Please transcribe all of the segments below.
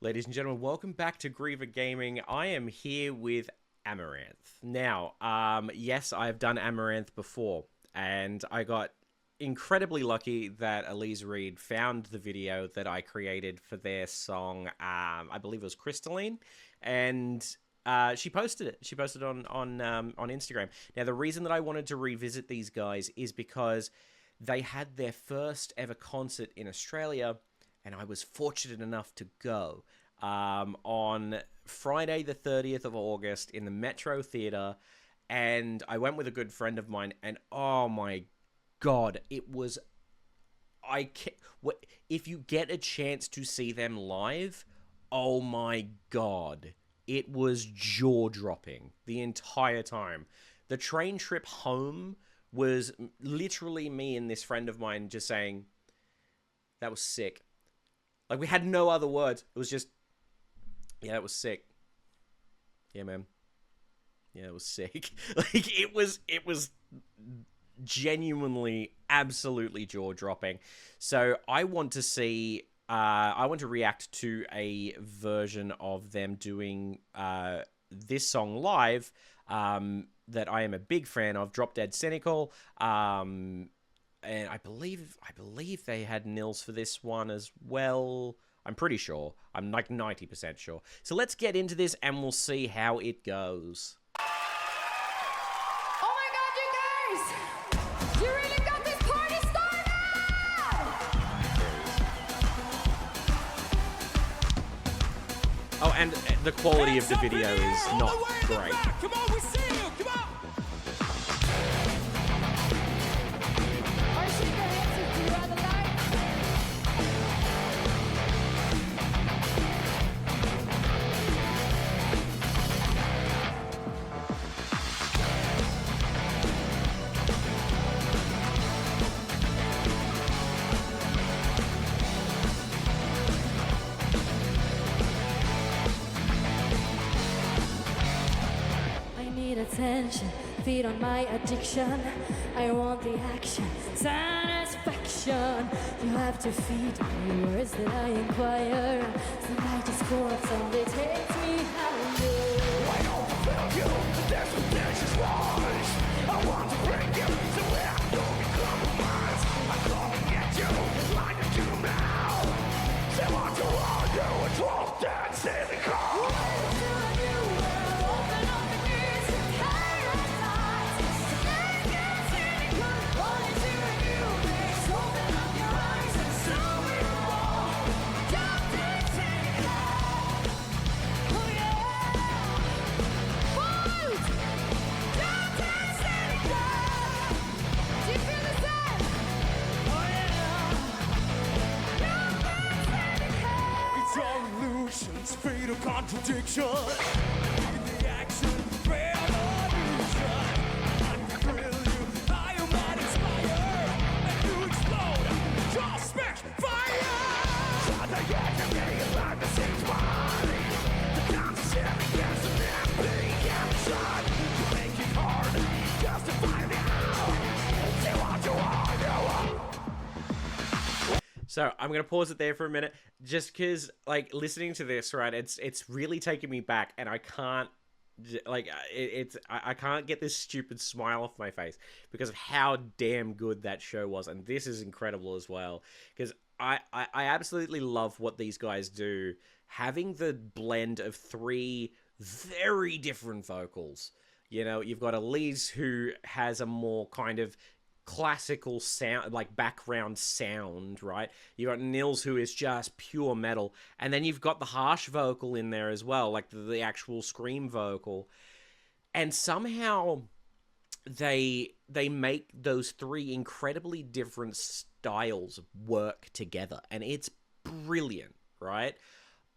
Ladies and gentlemen, welcome back to Griever Gaming. I am here with Amaranth. Now, yes, I've done Amaranth before, and I got incredibly lucky that Elise Reed found the video that I created for their song, I believe it was Crystalline, and she posted it. She posted it on Instagram. Now, the reason that I wanted to revisit these guys is because they had their first ever concert in Australia, and I was fortunate enough to go on Friday the 30th of August in the Metro Theatre, and I went with a good friend of mine, and oh my god, it was... if you get a chance to see them live, oh my god, it was jaw-dropping the entire time. The train trip home was literally me and this friend of mine just saying, that was sick. Like, we had no other words. It was just, yeah, it was sick. Yeah, man. Yeah, it was sick. Like, it was genuinely, absolutely jaw-dropping. So I want to see, I want to react to a version of them doing this song live that I am a big fan of, Drop Dead Cynical. And I believe they had Nils for this one as well. I'm pretty sure. I'm like 90% sure. So let's get into this and we'll see how it goes. Oh my god, you guys! You really got this party started! Oh, and the quality of the video is not great. Come on, we see you. Come on. Or shake your hands if you rather like. I need attention, feed on my addiction. I want the action, satisfaction. You have to feed me words that I inquire. The night is cold, someday takes me higher. I don't feel you, but there's some delicious lies. I want to bring you to where I don't compromise. I'm calling at you, like I do now. Say what you want to do, and drop that cynical. It's all illusions, fatal contradiction. In the action, revolution. I can thrill you, I might inspire. And you explode, just spit fire. Try to get to me like the same body. The times are sharing, yes, and then captured. You make it hard, justify me out. Say what you want, So I'm gonna pause it there for a minute, just because, like, listening to this, right? It's really taking me back, and I can't, like, I can't get this stupid smile off my face because of how damn good that show was, and this is incredible as well because I absolutely love what these guys do, having the blend of three very different vocals. You know, you've got Elise, who has a more kind of classical sound, like background sound, right? You got Nils, who is just pure metal, and then you've got the harsh vocal in there as well, like the actual scream vocal. And somehow they make those three incredibly different styles work together, and it's brilliant, right?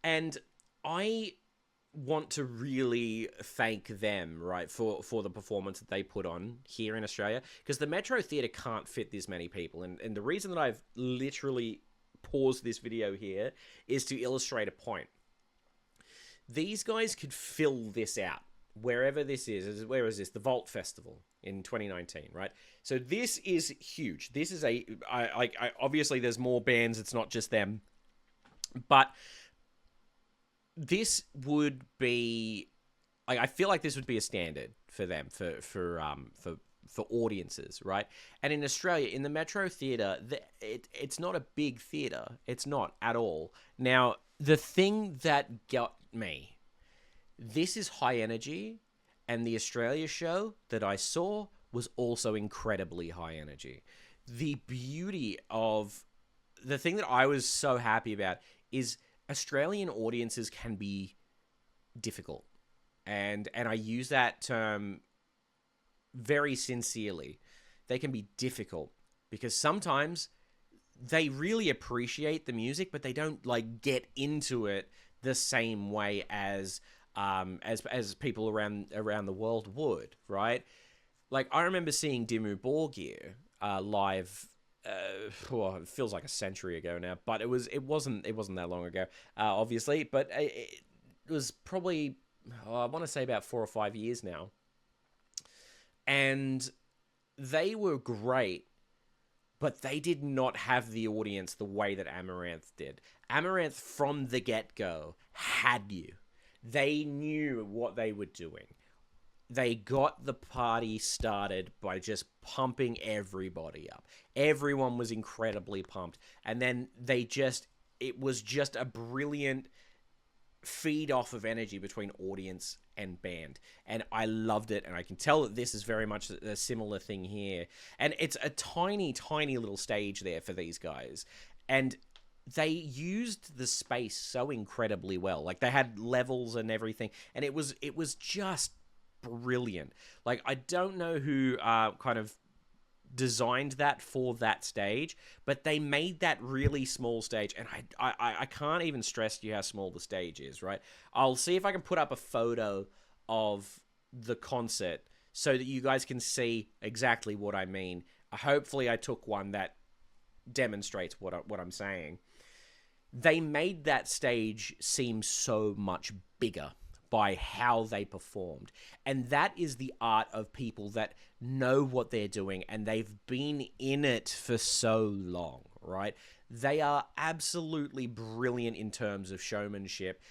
And I want to really thank them, right, for the performance that they put on here in Australia, because the Metro Theatre can't fit this many people, and the reason that I've literally paused this video here is to illustrate a point. These guys could fill this out wherever this is. Where is this? The Vault Festival in 2019, right? So this is huge. This is obviously there's more bands. It's not just them, but this would be, like, I feel like this would be a standard for them for audiences, right? And in Australia, in the Metro Theatre, it's not a big theatre. It's not at all. Now, the thing that got me, this is high energy, and the Australia show that I saw was also incredibly high energy. The beauty of the thing that I was so happy about is Australian audiences can be difficult. And I use that term very sincerely. They can be difficult because sometimes they really appreciate the music, but they don't like get into it the same way as people around the world would, right? Like, I remember seeing Dimmu Borgir live. Well, it feels like a century ago now, but it wasn't that long ago, obviously. But it was probably, I want to say, about 4 or 5 years now, and they were great. But they did not have the audience the way that Amaranthe did. Amaranthe, from the get-go, had you. They knew what they were doing. They got the party started by just pumping everybody up. Everyone was incredibly pumped. And then it was just a brilliant feed off of energy between audience and band. And I loved it. And I can tell that this is very much a similar thing here. And it's a tiny, tiny little stage there for these guys. And they used the space so incredibly well. Like, they had levels and everything. And it was just brilliant. Like, I don't know who kind of designed that for that stage, but they made that really small stage, and I can't even stress to you how small the stage is, right? I'll see if I can put up a photo of the concert so that you guys can see exactly what I mean. Hopefully I took one that demonstrates what I'm saying. They made that stage seem so much bigger by how they performed. And that is the art of people that know what they're doing and they've been in it for so long, right? They are absolutely brilliant in terms of showmanship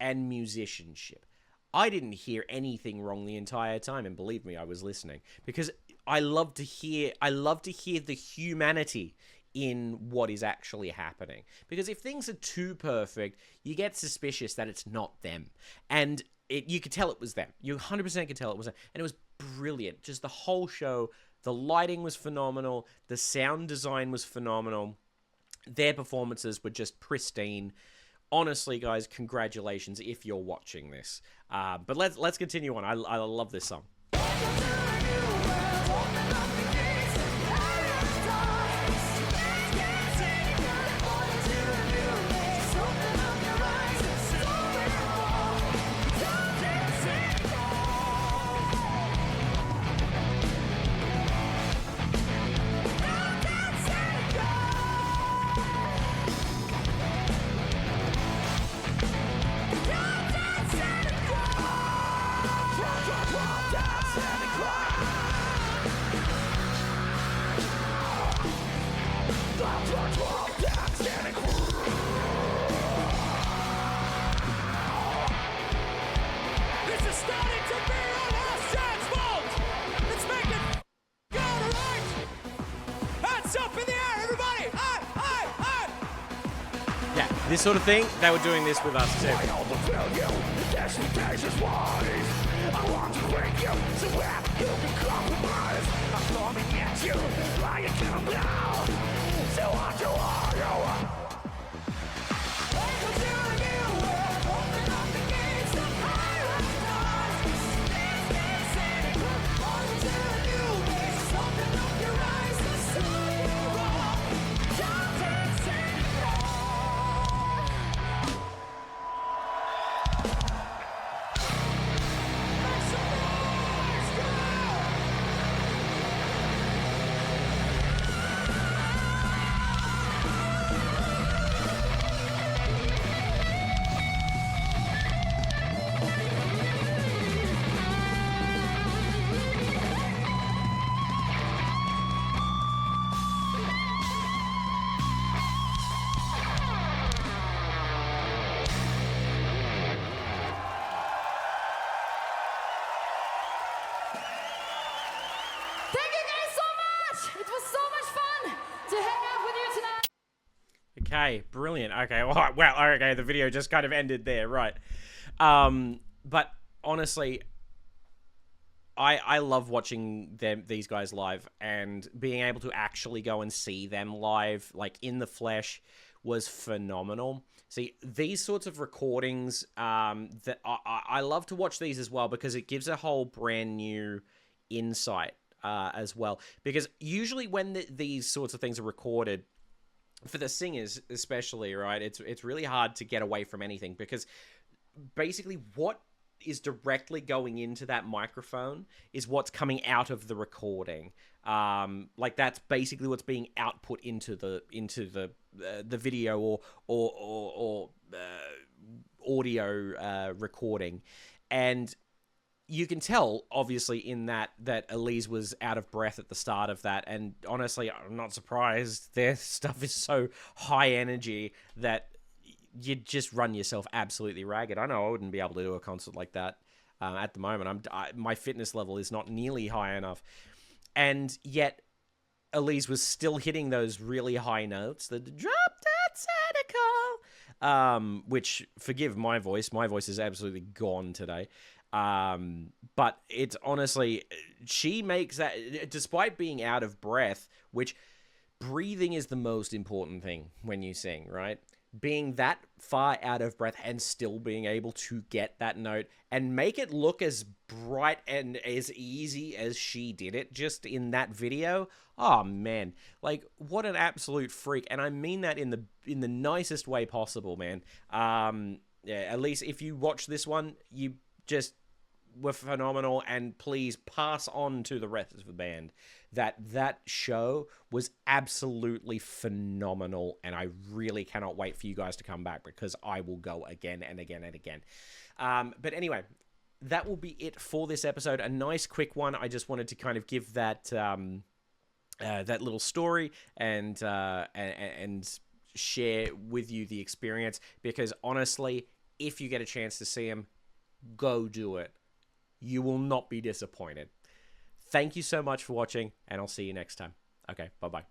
and musicianship. I didn't hear anything wrong the entire time, and believe me, I was listening, because I love to hear the humanity in what is actually happening. Because if things are too perfect, you get suspicious that it's not them. And you could tell it was them. You 100% could tell it was them. And it was brilliant. Just the whole show. The lighting was phenomenal. The sound design was phenomenal. Their performances were just pristine. Honestly, guys, congratulations if you're watching this. But let's continue on. I love this song. This sort of thing, they were doing this with us too. Okay, brilliant. Okay, well, okay, the video just kind of ended there, right? But honestly, I love watching these guys live, and being able to actually go and see them live, like in the flesh, was phenomenal. See, these sorts of recordings, that I love to watch these as well, because it gives a whole brand new insight as well. Because usually when these sorts of things are recorded, for the singers especially, right, it's really hard to get away from anything, because basically what is directly going into that microphone is what's coming out of the recording. Like that's basically what's being output into the video or audio recording. And you can tell, obviously, in that Elise was out of breath at the start of that, and honestly, I'm not surprised. Their stuff is so high energy that you'd just run yourself absolutely ragged. I know I wouldn't be able to do a concert like that at the moment. My fitness level is not nearly high enough, and yet Elise was still hitting those really high notes. The drop dead cynical, which, forgive my voice is absolutely gone today. But it's honestly, she makes that, despite being out of breath, which breathing is the most important thing when you sing, right? Being that far out of breath and still being able to get that note and make it look as bright and as easy as she did it just in that video. Oh man, like what an absolute freak. And I mean that in the nicest way possible, man. Yeah, at least if you watch this one, you just were phenomenal, and please pass on to the rest of the band that show was absolutely phenomenal, and I really cannot wait for you guys to come back, because I will go again and again and again. But anyway, that will be it for this episode. A nice quick one. I just wanted to kind of give that that little story and share with you the experience, because honestly, if you get a chance to see them, go do it. You will not be disappointed. Thank you so much for watching, and I'll see you next time. Okay, bye-bye.